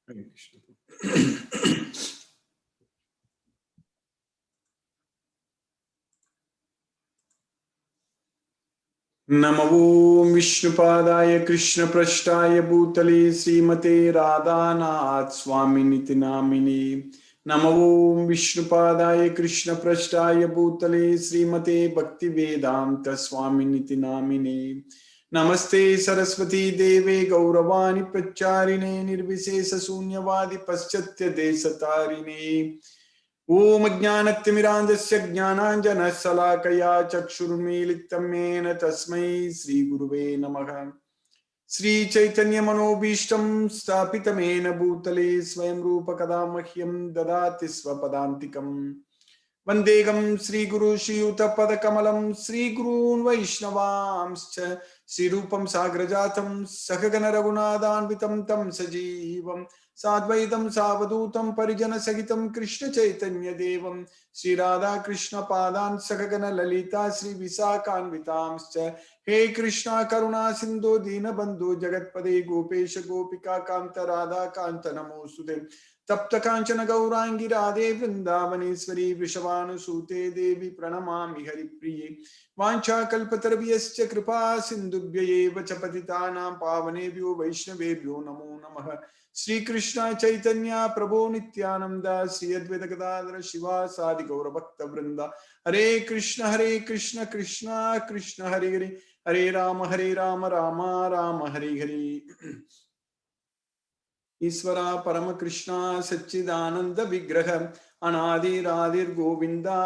Hare Krishna. नमो विष्णुपादाय कृष्णपृष्ठाय भूतले श्रीमते राधानाथ स्वामिनिति नामिने। नमो विष्णुपादाय कृष्णपृष्ठाय भूतले श्रीमते भक्तिवेदांत स्वामिनिति नामिने। नमस्ते सरस्वती देवे गौरवाणी प्रचारिणे निर्विशेष शून्यवादी पश्चात्य देशतारिणे। ओम ज्ञानतिमिरान्धस्य ज्ञानाञ्जनशलाकया चक्षुरुन्मीलितं येन तस्मै श्रीगुरुवे नमः। श्रीचैतन्यमनोभीष्टं स्थापितमेन भूतले स्वयं रूप कदा मह्यं ददाति स्वपदान्तिकम्। वन्देहं श्रीगुरु श्रीयुतपदकमलं श्रीगुरून् वैष्णवांश्च श्रीरूपं साग्रजातं सहगण रघुनाथान्वितं तं सजीवं साद्वैतं सावधूतं परिजनसहितं कृष्ण चैतन्य देवं श्रीराधा कृष्ण पादान् सहगण ललिता श्री विशाखान्वितांश्च। हे कृष्णा करुणा सिंधु दीनबंधु जगत्पदे गोपेश गोपिका कांत राधा कांत नमोस्तुते। तप्त कांचन गौरांगी राधे वृंदावनेश्वरी वृषभानुसूते देवी प्रणमामि हरिप्रिये। वाञ्छाकल्पतरुभ्यश्च कृपा सिन्धुभ्य एव च पतितानां पावनेभ्यो वैष्णवेभ्यो नमो नमः। श्री कृष्ण चैतन्य प्रभो नित्यानंद श्री अद्वैत गदाधर शिवासादि गौरभक्त वृंद। हरे कृष्ण कृष्ण कृष्ण हरे हरे, हरे राम राम राम हरे हरे। ईश्वरा परम कृष्णा सच्चिदानंद विग्रह अनादिरादिर गोविंदा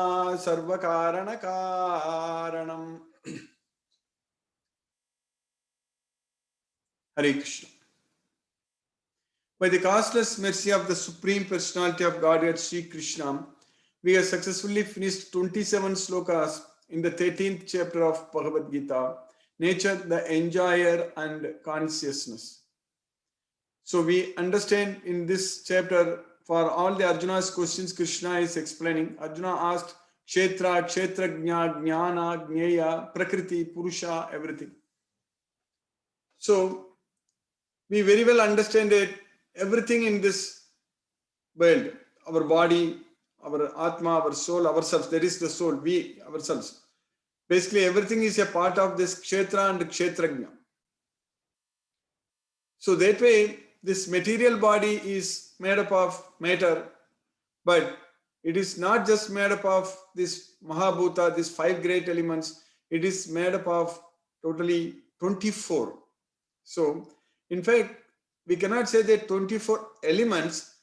सर्व कारण कारणम। हरे Krishna. By the costless mercy of the Supreme Personality of Godhead Sri Krishna, we have successfully finished 27 slokas in the 13th chapter of Bhagavad Gita, Nature, the Enjoyer and Consciousness. So we understand in this chapter, for all the Arjuna's questions Krishna is explaining. Arjuna asked Kshetra, Kshetrajna, Jnana, Jnaya, Prakriti, Purusha, everything. So we very well understand that everything in this world, our body, our Atma, our soul, ourselves, that is the soul, we, ourselves. Basically, everything is a part of this Kshetra and Kshetrajna. So that way, this material body is made up of matter, but it is not just made up of this Mahabhuta, these 5 great elements. It is made up of totally 24. So, in fact, we cannot say that 24 elements,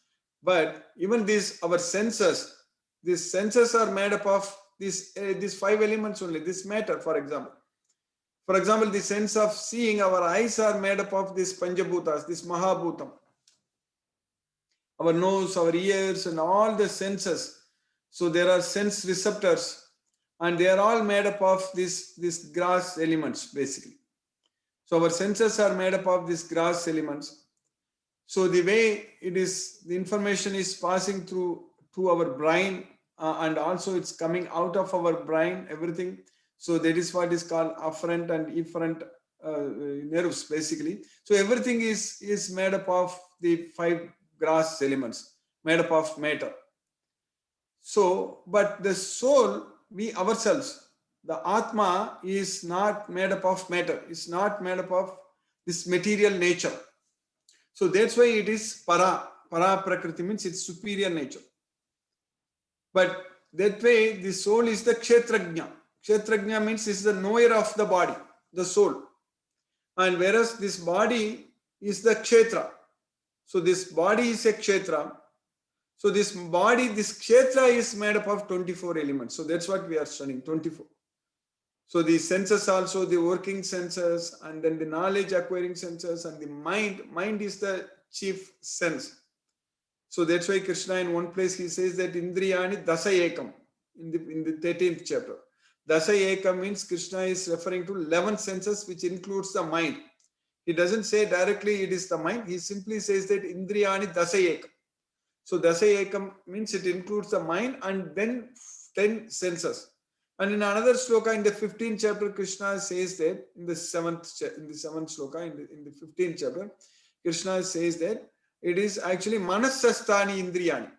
but even these, our these senses are made up of these 5 elements only, this matter, for example. For example, the sense of seeing, our eyes are made up of these Panjabhutas, this Mahabhutam. Our nose, our ears, and all the senses. So there are sense receptors, and they are all made up of these grass elements, basically. So our senses are made up of these grass elements. So the way it is, the information is passing through to our brain, and also it's coming out of our brain, everything. So that is what is called afferent and efferent nerves, basically. So everything is made up of the 5 grass elements, made up of matter. So, but the soul, we ourselves, the Atma is not made up of matter, it's not made up of this material nature. So that's why it is para. Para Prakriti means it's superior nature. But that way, the soul is the Kshetrajna. Kshetrajna means it's the knower of the body, the soul. And whereas this body is the Kshetra. So this body is a Kshetra. So this body, this Kshetra is made up of 24 elements. So that's what we are studying, 24. So the senses also, the working senses, and then the knowledge acquiring senses, and the mind is the chief sense. So that's why Krishna in one place he says that Indriyani Dasa Ekam in the 13th chapter. Dasa Ekam means Krishna is referring to 11 senses, which includes the mind. He doesn't say directly it is the mind. He simply says that Indriyani Dasa Ekam. So Dasa Ekam means it includes the mind and then 10 senses. And in another sloka in the 15th chapter, Krishna says that in the seventh sloka in the 15th chapter, Krishna says that it is actually Manasastani Indriyani.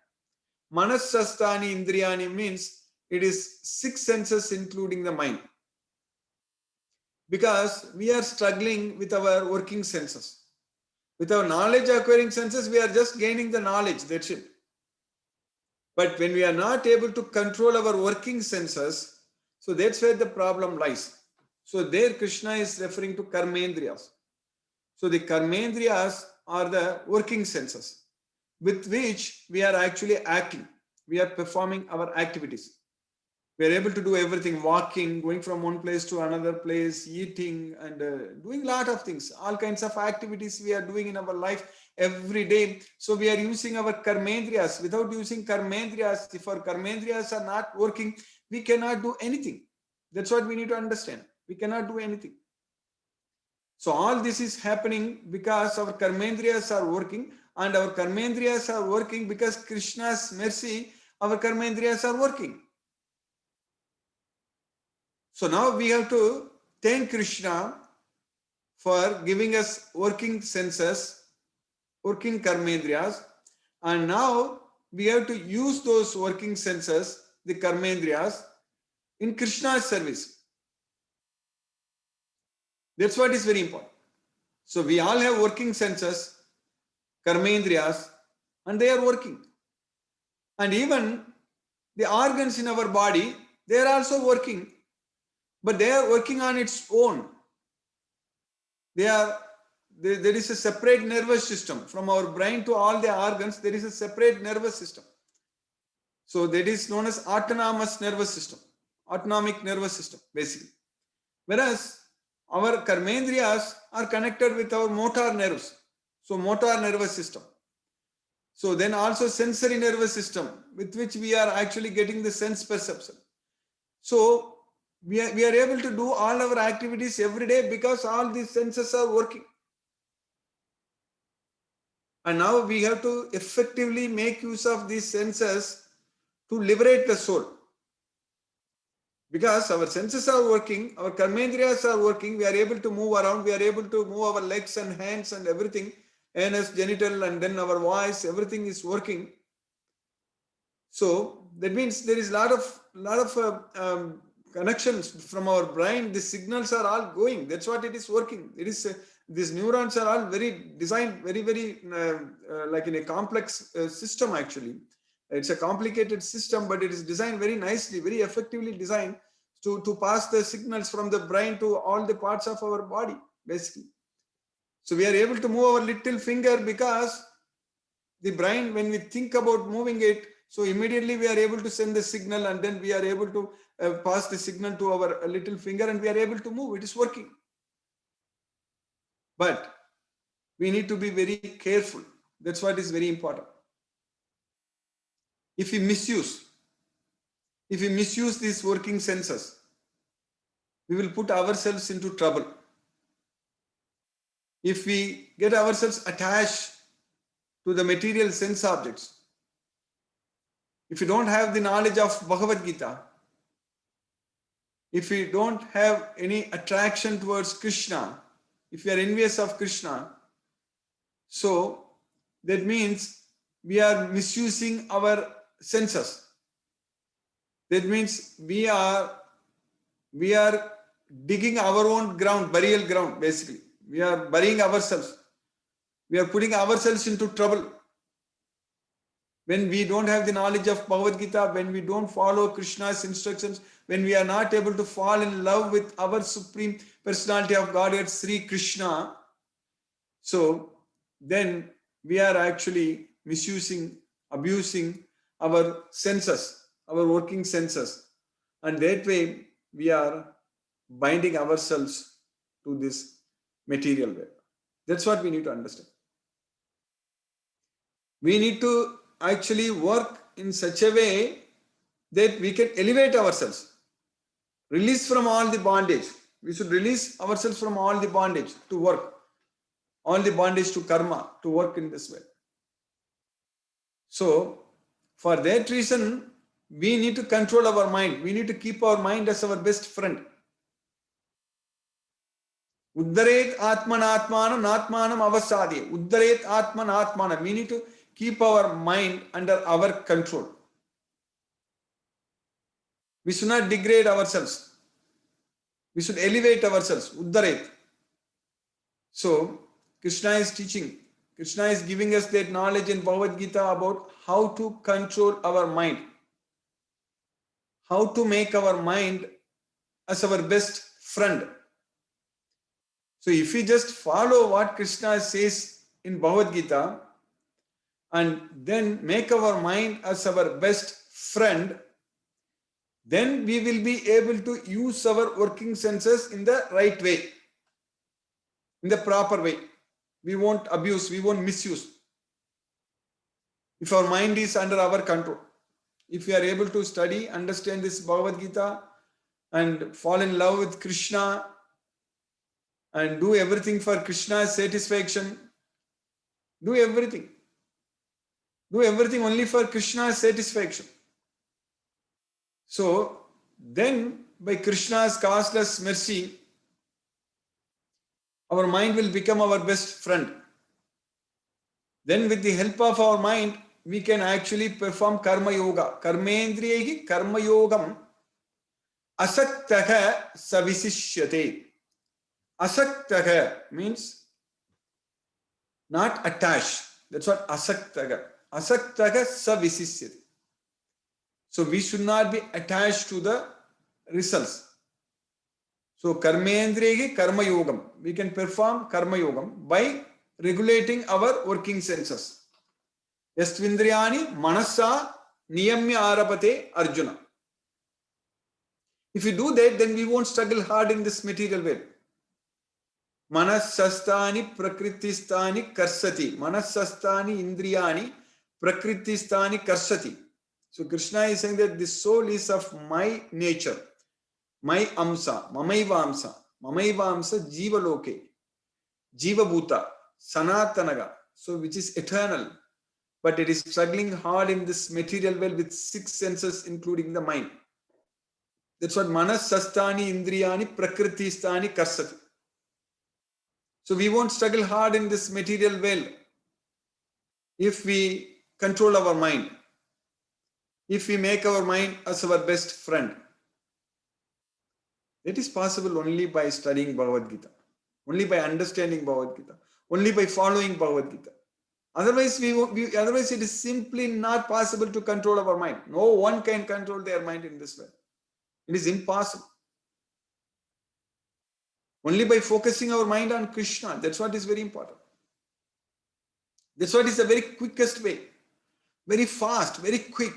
Manasastani Indriyani means it is 6 senses including the mind. Because we are struggling with our working senses. With our knowledge acquiring senses, we are just gaining the knowledge, that's it. But when we are not able to control our working senses, so that's where the problem lies. So there Krishna is referring to karmendriyas. So the karmendriyas are the working senses with which we are actually acting. We are performing our activities. We are able to do everything, walking, going from one place to another place, eating, and doing a lot of things. All kinds of activities we are doing in our life every day. So we are using our karmendriyas. Without using karmendriyas, if our karmendriyas are not working, we cannot do anything. That's what we need to understand. We cannot do anything. So all this is happening because our karmendriyas are working, and our karmendriyas are working because Krishna's mercy, our karmendriyas are working. So now we have to thank Krishna for giving us working senses, working karmendriyas, and now we have to use those working senses, the karmendriyas, in Krishna's service. That's what is very important. So we all have working senses, karmendriyas, and they are working. And even the organs in our body, they are also working, but they are working on its own. There is a separate nervous system. From our brain to all the organs, there is a separate nervous system. So that is known as autonomous nervous system, autonomic nervous system, basically. Whereas our karmendriyas are connected with our motor nerves. So motor nervous system. So then also sensory nervous system, with which we are actually getting the sense perception. So we are able to do all our activities every day because all these senses are working. And now we have to effectively make use of these senses to liberate the soul. Because our senses are working, our karmendriyas are working, we are able to move around, we are able to move our legs and hands and everything, anus, genital, and then our voice, everything is working. So that means there is a lot of connections from our brain. The signals are all going. That's what it is working. It is these neurons are all very designed, very like in a complex system. Actually, it's a complicated system, but it is designed very nicely, very effectively designed to pass the signals from the brain to all the parts of our body, basically. So we are able to move our little finger because the brain, when we think about moving it, so immediately we are able to send the signal, and then we are able to pass the signal to our little finger, and we are able to move. It is working. But we need to be very careful. That's what is very important. If we misuse these working senses, we will put ourselves into trouble. If we get ourselves attached to the material sense objects, if you don't have the knowledge of Bhagavad Gita, if we don't have any attraction towards Krishna, if we are envious of Krishna, so that means we are misusing our senses. That means we are digging our own ground, burial ground, basically. We are burying ourselves. We are putting ourselves into trouble. When we don't have the knowledge of Bhagavad Gita, when we don't follow Krishna's instructions, when we are not able to fall in love with our Supreme Personality of Godhead, Sri Krishna, so then we are actually misusing, abusing our senses, our working senses. And that way we are binding ourselves to this material way. That's what we need to understand. We need to actually work in such a way that we can elevate ourselves, release from all the bondage. We should release ourselves from all the bondage to work, all the bondage to karma, to work in this way. So for that reason, we need to control our mind. We need to keep our mind as our best friend. Uddaret atmanatmanam natmanam avasadi. Uddaret atmanatmanam. We need to keep our mind under our control. We should not degrade ourselves. We should elevate ourselves. Uddaret. So, Krishna is teaching. Krishna is giving us that knowledge in Bhagavad Gita about how to control our mind. How to make our mind as our best friend. So if we just follow what Krishna says in Bhagavad Gita and then make our mind as our best friend, then we will be able to use our working senses in the right way, in the proper way. We won't abuse, we won't misuse. If our mind is under our control, if we are able to study, understand this Bhagavad Gita and fall in love with Krishna and do everything for Krishna's satisfaction, do everything. Do everything only for Krishna's satisfaction. So then by Krishna's causeless mercy, our mind will become our best friend. Then with the help of our mind, we can actually perform karma yoga. Karmendriyehi karma yogam asaktaha savisishyate. Asaktaha means not attached. That's what asaktaha. Asaktaha savisishyate. So we should not be attached to the results. So karmendriyehi karma yogam. We can perform karma yogam by regulating our working senses. Yastvindriyani manasa niyamya arapate Arjuna. If we do that, then we won't struggle hard in this material world. Manasastani prakristani karsati. Manasastani indriyani prakristani karsati. So Krishna is saying that this soul is of my nature, my amsa, mamaiva amsa, jiva loke, jiva bhuta, sanatanaga, so which is eternal, but it is struggling hard in this material world with 6 senses, including the mind. That's what manas sastani indriyani prakristani karsati. So we won't struggle hard in this material world if we control our mind, if we make our mind as our best friend. It is possible only by studying Bhagavad Gita, only by understanding Bhagavad Gita, only by following Bhagavad Gita. Otherwise, otherwise it is simply not possible to control our mind. No one can control their mind in this way. It is impossible. Only by focusing our mind on Krishna. That's what is very important. That's what is the very quickest way. Very fast, very quick,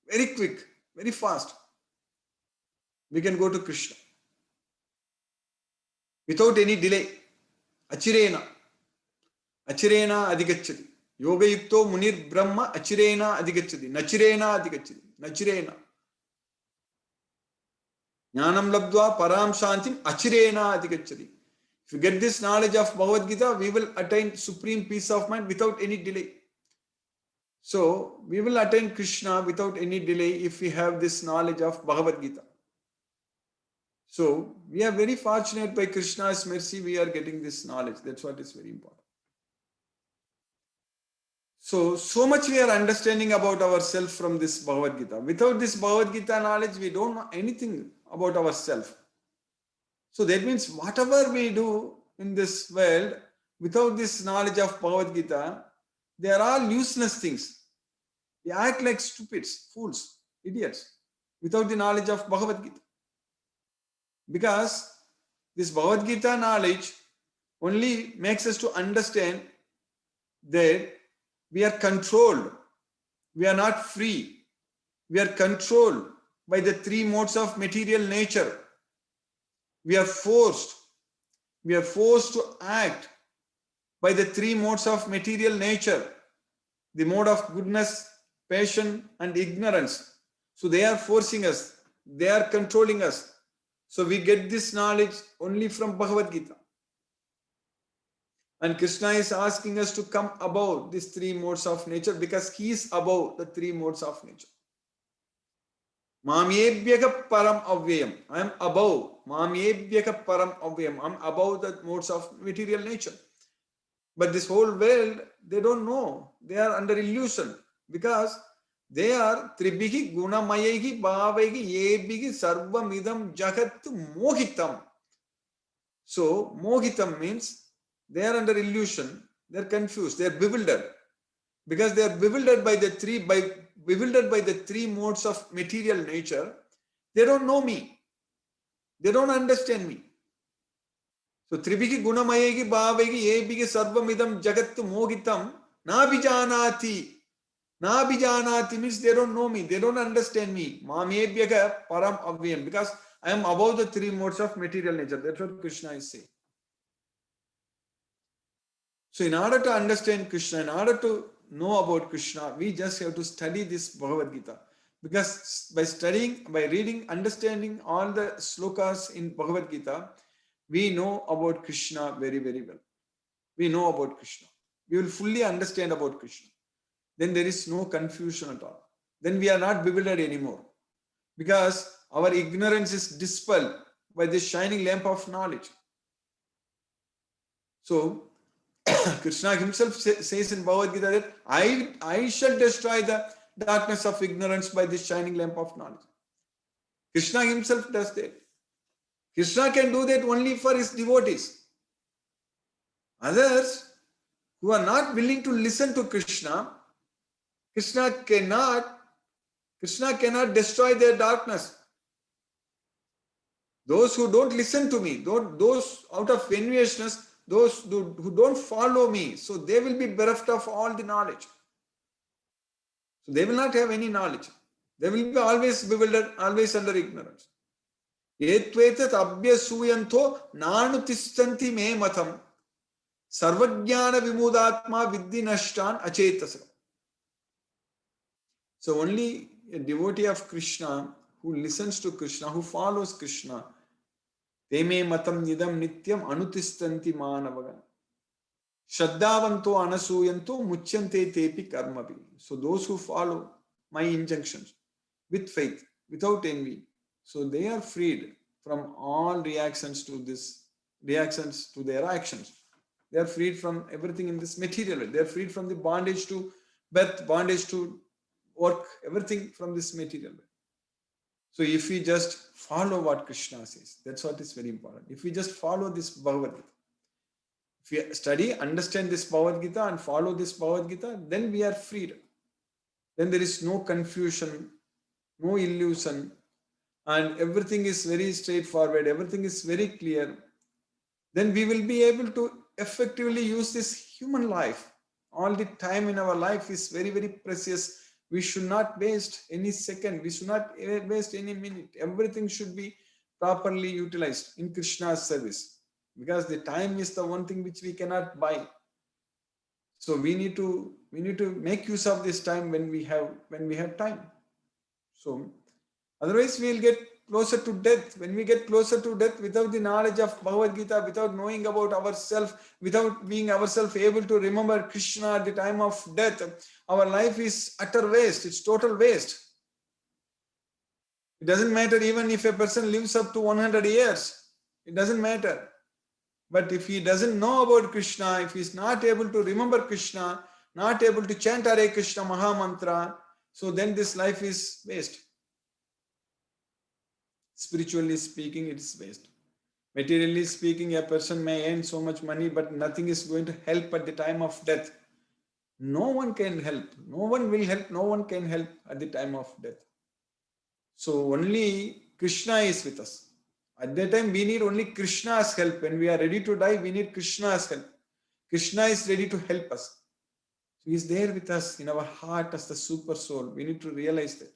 very fast. We can go to Krishna without any delay. Achirena adhigacchati. Yoga yukto munir brahma achirena adhigacchati. Nachirena adhigacchati. Nachirena. Jnanam labdva param shantim achirena adhigacchati. If you get this knowledge of Bhagavad Gita, we will attain supreme peace of mind without any delay. So we will attain Krishna without any delay if we have this knowledge of Bhagavad Gita. So we are very fortunate by Krishna's mercy, we are getting this knowledge. That's what is very important. So much we are understanding about ourselves from this Bhagavad Gita. Without this Bhagavad Gita knowledge, we don't know anything about ourselves. So that means whatever we do in this world, without this knowledge of Bhagavad Gita, they are all useless things. We act like stupids, fools, idiots, without the knowledge of Bhagavad Gita. Because this Bhagavad Gita knowledge only makes us to understand that we are controlled, we are not free, we are controlled by the 3 modes of material nature. We are forced to act by the 3 modes of material nature, the mode of goodness, passion, and ignorance. So they are forcing us, they are controlling us. So we get this knowledge only from Bhagavad Gita. And Krishna is asking us to come above these 3 modes of nature because he is above the 3 modes of nature. Mamyebhyaka param avyayam. I am above. Mamyebhyaka param avyayam. I am above the modes of material nature. But this whole world, they don't know. They are under illusion because they are tribihi gunamayihi bhavaihi yebihi sarvamidam jagat mohitam. So mohitam means they are under illusion. They are confused. They are bewildered because they are bewildered by the three modes of material nature. They don't know me. They don't understand me. So Tribhiki Gunamayegi Bhavegi Ebigi Sarvamidam Jagat Mohitam Nabijanati. Nabijanati means they don't know me, they don't understand me. Mamyebhyaka Param Avyam, because I am above the three modes of material nature. That's what Krishna is saying. So in order to understand Krishna, in order to know about Krishna, we just have to study this Bhagavad Gita. Because by studying, by reading, understanding all the slokas in Bhagavad Gita, we know about Krishna very, very well. We know about Krishna. We will fully understand about Krishna. Then there is no confusion at all. Then we are not bewildered anymore. Because our ignorance is dispelled by this shining lamp of knowledge. So, Krishna himself says in Bhagavad Gita that I shall destroy the darkness of ignorance by this shining lamp of knowledge. Krishna himself does that. Krishna can do that only for his devotees. Others who are not willing to listen to Krishna, Krishna cannot destroy their darkness. Those who don't listen to me, those out of enviousness, those who don't follow me, so they will be bereft of all the knowledge. So they will not have any knowledge. They will be always bewildered, always under ignorance. Etvetat abhyasuyanto nanutistanti me matam sarvajnana vimudatma vidhi nashtan achetasam. So only a devotee of Krishna who listens to Krishna, who follows Krishna, te me matam nidam nityam anutistanti manavaga. Shraddhavanto anasuyanto muchyante tepi karmavi. So those who follow my injunctions with faith, without envy, so they are freed from all reactions to their actions. They are freed from everything in this material world. They are freed from the bondage to birth, bondage to work, everything from this material world. So if we just follow what Krishna says, that's what is very important. If we just follow this Bhagavad Gita, if we study, understand this Bhagavad Gita and follow this Bhagavad Gita, then we are freed. Then there is no confusion, no illusion, and everything is very straightforward, everything is very clear. Then we will be able to effectively use this human life. All the time in our life is very, very precious. We should not waste any second. We should not waste any minute. Everything should be properly utilized in Krishna's service. Because the time is the one thing which we cannot buy. So we need to make use of this time when we have time. So otherwise we will get closer to death. When we get closer to death without the knowledge of Bhagavad Gita, without knowing about ourselves, without being ourselves able to remember Krishna at the time of death, our life is utter waste. It's total waste. It doesn't matter even if a person lives up to 100 years. It doesn't matter. But if he doesn't know about Krishna, if he is not able to remember Krishna, not able to chant Hare Krishna Maha Mantra, so then this life is waste. Spiritually speaking, it's waste. Materially speaking, a person may earn so much money, but nothing is going to help at the time of death. No one can help. No one will help. No one can help at the time of death. So only Krishna is with us. At that time, we need only Krishna's help. When we are ready to die, we need Krishna's help. Krishna is ready to help us. So he is there with us in our heart as the super soul. We need to realize that.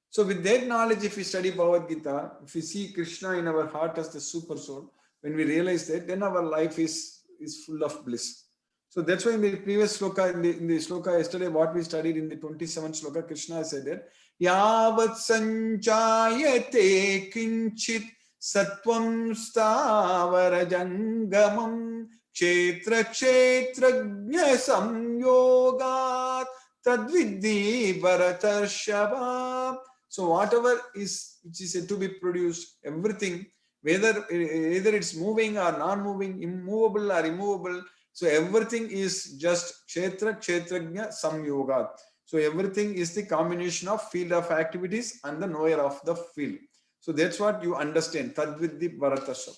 So with that knowledge, if we study Bhagavad Gita, if we see Krishna in our heart as the super soul, when we realize that, then our life is full of bliss. So that's why in the previous sloka, in the sloka yesterday, what we studied in the 27th sloka, Krishna said that, Yavat sanchayate kinchit Sattvam stavara jangamam kshetra kshetrajna samyogat tadvidhi bharatarshava. So whatever is which is yet to be produced, everything, whether either it's moving or non-moving, immovable or immovable, so everything is just kshetra kshetrajna samyoga. So everything is the combination of field of activities and the knower of the field. So that's what you understand. Tadvidhi Bharatasam.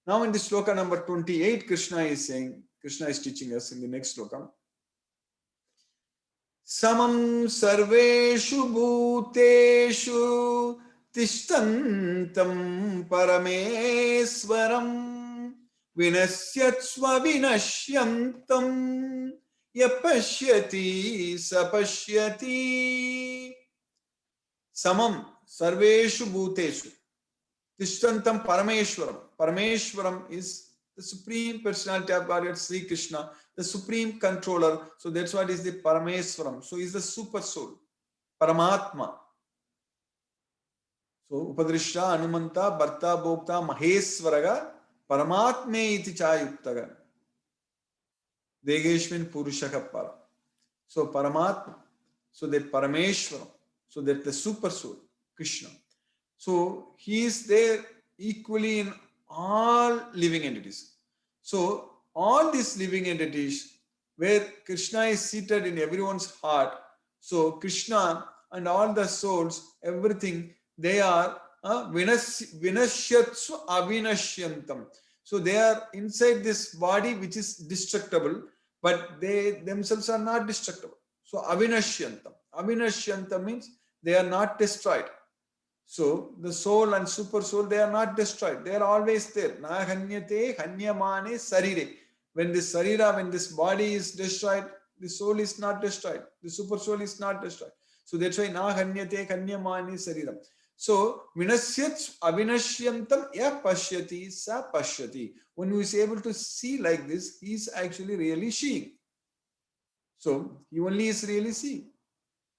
Now in the sloka number 28, Krishna is saying, Krishna is teaching us in the next sloka. Samam sarveshu bhuteshu tishtantam parameswaram vinasyatsva vinashyantam yapashyati sapashyati. Samam sarveshu bhuteshu tishtantam parameshwaram. Parameshwaram is the Supreme Personality of Godhead, Sri Krishna, the Supreme Controller. So that's what is the Parameswaram. So he's the Super Soul, Paramatma. So Upadrishta, Anumanta, Bharta, Bhokta, Maheswaraga, Paramatme iti chayuktaga. Degeshvin Purushaka Para. So Paramatma. So that Parameshwaram. So that the Super Soul, Krishna. So he is there equally in all living entities. So all these living entities where Krishna is seated in everyone's heart, so Krishna and all the souls, everything, they are vinashyatsu avinashyantam. So they are inside this body which is destructible, but they themselves are not destructible. So avinashyantam. Avinashyantam means they are not destroyed. So the soul and super soul, they are not destroyed. They are always there. Na hanyate hanyamane sarire. When this sarira, when this body is destroyed, the soul is not destroyed. The super soul is not destroyed. So that's why na hanyate hanyamane sariram. So vinasyat avinashyantam ya pashyati sa pashyati. When who is able to see like this, he is actually really seeing. So he only is really seeing.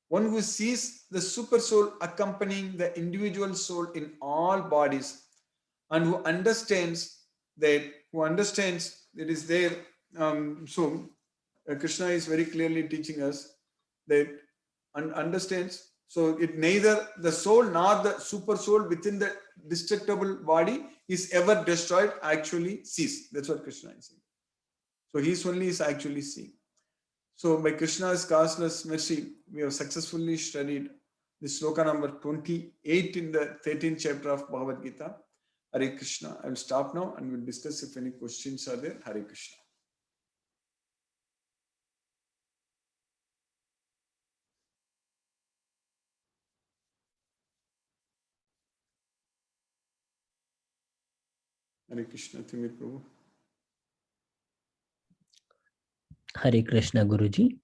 One who sees the super soul accompanying the individual soul in all bodies and who understands that it is there. Krishna is very clearly teaching us that understands. So it neither the soul nor the super soul within the destructible body is ever destroyed, actually sees. That's what Krishna is saying. So he only is actually seeing. So by Krishna's causeless mercy, we have successfully studied the sloka number 28 in the 13th chapter of Bhagavad Gita. Hare Krishna. I will stop now and we'll discuss if any questions are there. Hare Krishna. Hare Krishna, Timir Prabhu. Hare Krishna, Guruji.